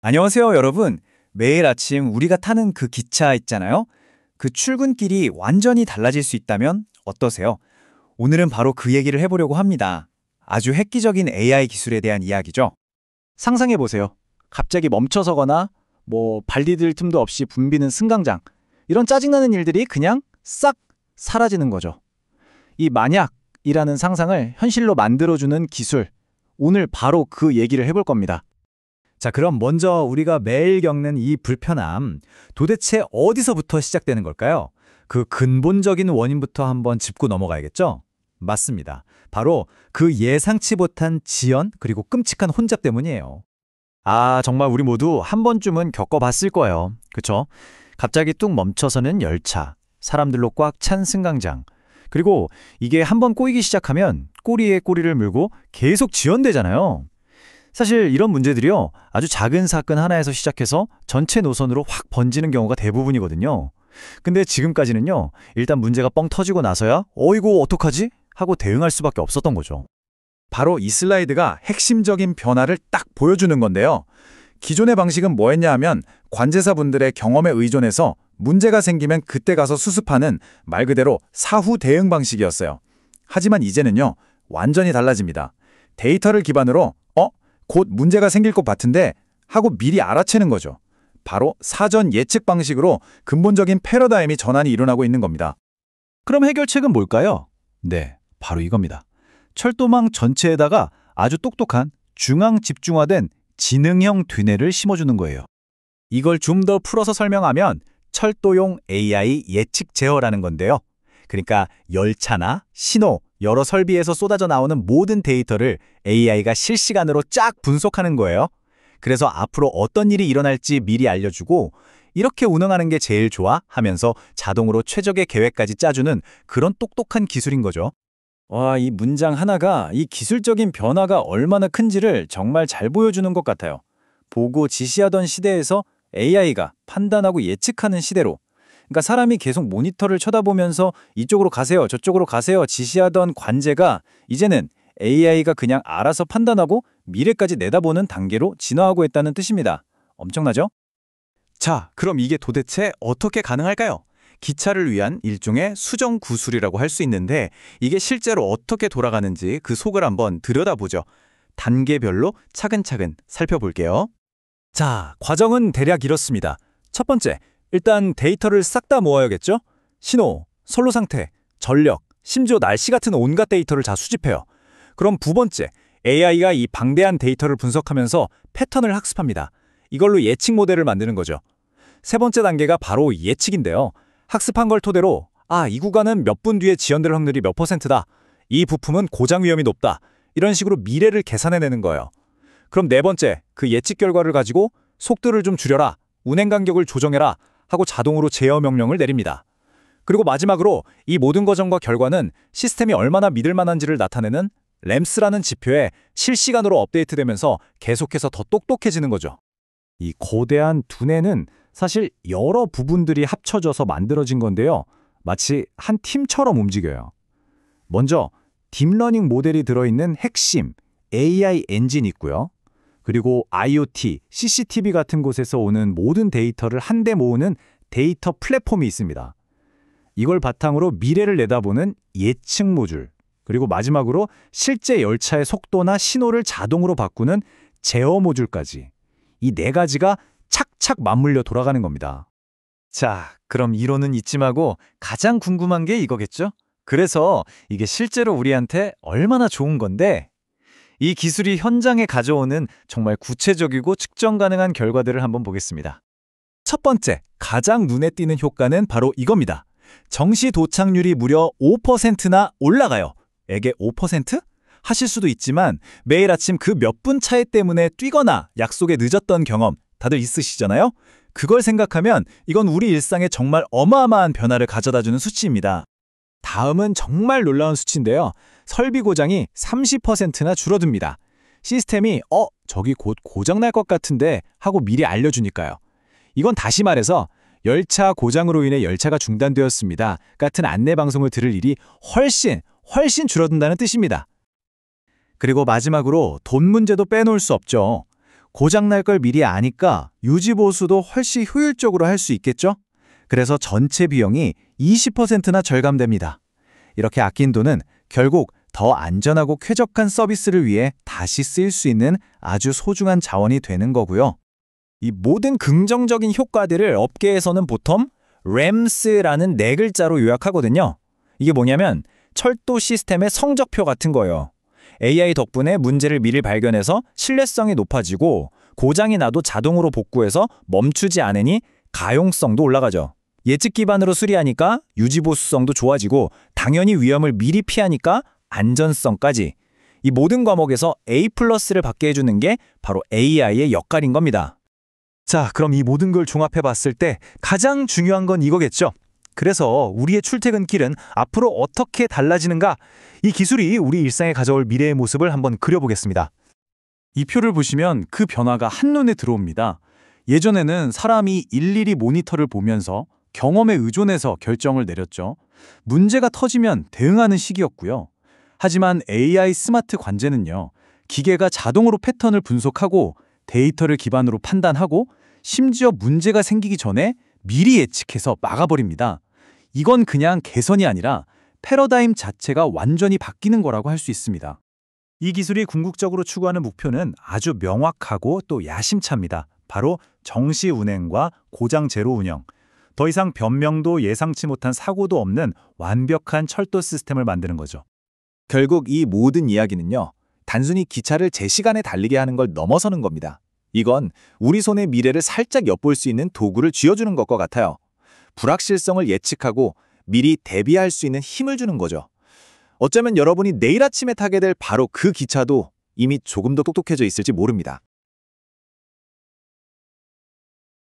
안녕하세요, 여러분. 매일 아침 우리가 타는 그 기차 있잖아요. 그 출근길이 완전히 달라질 수 있다면 어떠세요? 오늘은 바로 그 얘기를 해보려고 합니다. 아주 획기적인 AI 기술에 대한 이야기죠. 상상해보세요. 갑자기 멈춰서거나 발 디딜 틈도 없이 붐비는 승강장. 이런 짜증나는 일들이 그냥 싹 사라지는 거죠. 이 만약이라는 상상을 현실로 만들어주는 기술. 오늘 바로 그 얘기를 해볼 겁니다. 자, 그럼 먼저 우리가 매일 겪는 이 불편함, 도대체 어디서부터 시작되는 걸까요? 그 근본적인 원인부터 한번 짚고 넘어가야겠죠? 맞습니다. 바로 그 예상치 못한 지연 그리고 끔찍한 혼잡 때문이에요. 정말 우리 모두 한 번쯤은 겪어봤을 거예요. 그쵸? 갑자기 뚝 멈춰서는 열차, 사람들로 꽉 찬 승강장. 그리고 이게 한번 꼬이기 시작하면 꼬리에 꼬리를 물고 계속 지연되잖아요. 사실 이런 문제들이요, 아주 작은 사건 하나에서 시작해서 전체 노선으로 확 번지는 경우가 대부분이거든요. 근데 지금까지는요, 일단 문제가 뻥 터지고 나서야 이거 어떡하지? 하고 대응할 수밖에 없었던 거죠. 바로 이 슬라이드가 핵심적인 변화를 딱 보여주는 건데요. 기존의 방식은 뭐였냐 하면 관제사분들의 경험에 의존해서 문제가 생기면 그때 가서 수습하는 말 그대로 사후 대응 방식이었어요. 하지만 이제는요, 완전히 달라집니다. 데이터를 기반으로 곧 문제가 생길 것 같은데 하고 미리 알아채는 거죠. 바로 사전 예측 방식으로 근본적인 패러다임이 전환이 일어나고 있는 겁니다. 그럼 해결책은 뭘까요? 네, 바로 이겁니다. 철도망 전체에다가 아주 똑똑한 중앙 집중화된 지능형 뒤뇌를 심어주는 거예요. 이걸 좀 더 풀어서 설명하면 철도용 AI 예측 제어라는 건데요. 그러니까 열차나 신호, 여러 설비에서 쏟아져 나오는 모든 데이터를 AI가 실시간으로 쫙 분석하는 거예요. 그래서 앞으로 어떤 일이 일어날지 미리 알려주고 이렇게 운영하는 게 제일 좋아 하면서 자동으로 최적의 계획까지 짜주는 그런 똑똑한 기술인 거죠. 와, 이 문장 하나가 이 기술적인 변화가 얼마나 큰지를 정말 잘 보여주는 것 같아요. 보고 지시하던 시대에서 AI가 판단하고 예측하는 시대로. 그러니까 사람이 계속 모니터를 쳐다보면서 이쪽으로 가세요, 저쪽으로 가세요 지시하던 관제가 이제는 AI가 그냥 알아서 판단하고 미래까지 내다보는 단계로 진화하고 있다는 뜻입니다. 엄청나죠? 자, 그럼 이게 도대체 어떻게 가능할까요? 기차를 위한 일종의 수정 구술이라고 할 수 있는데 이게 실제로 어떻게 돌아가는지 그 속을 한번 들여다보죠. 단계별로 차근차근 살펴볼게요. 자, 과정은 대략 이렇습니다. 첫 번째, 일단 데이터를 싹 다 모아야겠죠? 신호, 선로 상태, 전력, 심지어 날씨 같은 온갖 데이터를 다 수집해요. 그럼 두 번째, AI가 이 방대한 데이터를 분석하면서 패턴을 학습합니다. 이걸로 예측 모델을 만드는 거죠. 세 번째 단계가 바로 예측인데요. 학습한 걸 토대로 이 구간은 몇 분 뒤에 지연될 확률이 몇 %다. 이 부품은 고장 위험이 높다. 이런 식으로 미래를 계산해내는 거예요. 그럼 네 번째, 그 예측 결과를 가지고 속도를 좀 줄여라, 운행 간격을 조정해라 하고 자동으로 제어 명령을 내립니다. 그리고 마지막으로 이 모든 과정과 결과는 시스템이 얼마나 믿을 만한지를 나타내는 램스라는 지표에 실시간으로 업데이트되면서 계속해서 더 똑똑해지는 거죠. 이 거대한 두뇌는 사실 여러 부분들이 합쳐져서 만들어진 건데요. 마치 한 팀처럼 움직여요. 먼저 딥러닝 모델이 들어있는 핵심 AI 엔진이 있고요. 그리고 IoT, CCTV 같은 곳에서 오는 모든 데이터를 한데 모으는 데이터 플랫폼이 있습니다. 이걸 바탕으로 미래를 내다보는 예측 모듈, 그리고 마지막으로 실제 열차의 속도나 신호를 자동으로 바꾸는 제어 모듈까지 이 네 가지가 착착 맞물려 돌아가는 겁니다. 자, 그럼 이론은 이쯤하고 가장 궁금한 게 이거겠죠? 그래서 이게 실제로 우리한테 얼마나 좋은 건데 이 기술이 현장에 가져오는 정말 구체적이고 측정 가능한 결과들을 한번 보겠습니다. 첫 번째, 가장 눈에 띄는 효과는 바로 이겁니다. 정시 도착률이 무려 5%나 올라가요. 에게 5%? 하실 수도 있지만 매일 아침 그 몇 분 차이 때문에 뛰거나 약속에 늦었던 경험 다들 있으시잖아요? 그걸 생각하면 이건 우리 일상에 정말 어마어마한 변화를 가져다주는 수치입니다. 다음은 정말 놀라운 수치인데요. 설비 고장이 30%나 줄어듭니다. 시스템이 저기 곧 고장날 것 같은데 하고 미리 알려주니까요. 이건 다시 말해서 열차 고장으로 인해 열차가 중단되었습니다 같은 안내방송을 들을 일이 훨씬 줄어든다는 뜻입니다. 그리고 마지막으로 돈 문제도 빼놓을 수 없죠. 고장날 걸 미리 아니까 유지보수도 훨씬 효율적으로 할 수 있겠죠? 그래서 전체 비용이 20%나 절감됩니다. 이렇게 아낀 돈은 결국 더 안전하고 쾌적한 서비스를 위해 다시 쓰일 수 있는 아주 소중한 자원이 되는 거고요. 이 모든 긍정적인 효과들을 업계에서는 보통 RAMS라는 네 글자로 요약하거든요. 이게 뭐냐면 철도 시스템의 성적표 같은 거예요. AI 덕분에 문제를 미리 발견해서 신뢰성이 높아지고 고장이 나도 자동으로 복구해서 멈추지 않으니 가용성도 올라가죠. 예측 기반으로 수리하니까 유지보수성도 좋아지고 당연히 위험을 미리 피하니까 안전성까지. 이 모든 과목에서 A+를 받게 해주는 게 바로 AI의 역할인 겁니다. 자, 그럼 이 모든 걸 종합해 봤을 때 가장 중요한 건 이거겠죠. 그래서 우리의 출퇴근길은 앞으로 어떻게 달라지는가? 이 기술이 우리 일상에 가져올 미래의 모습을 한번 그려보겠습니다. 이 표를 보시면 그 변화가 한눈에 들어옵니다. 예전에는 사람이 일일이 모니터를 보면서 경험에 의존해서 결정을 내렸죠. 문제가 터지면 대응하는 시기였고요. 하지만 AI 스마트 관제는요, 기계가 자동으로 패턴을 분석하고 데이터를 기반으로 판단하고 심지어 문제가 생기기 전에 미리 예측해서 막아버립니다. 이건 그냥 개선이 아니라 패러다임 자체가 완전히 바뀌는 거라고 할 수 있습니다. 이 기술이 궁극적으로 추구하는 목표는 아주 명확하고 또 야심차입니다. 바로 정시 운행과 고장 제로 운영. 더 이상 변명도 예상치 못한 사고도 없는 완벽한 철도 시스템을 만드는 거죠. 결국 이 모든 이야기는요, 단순히 기차를 제 시간에 달리게 하는 걸 넘어서는 겁니다. 이건 우리 손의 미래를 살짝 엿볼 수 있는 도구를 쥐어주는 것과 같아요. 불확실성을 예측하고 미리 대비할 수 있는 힘을 주는 거죠. 어쩌면 여러분이 내일 아침에 타게 될 바로 그 기차도 이미 조금 더 똑똑해져 있을지 모릅니다.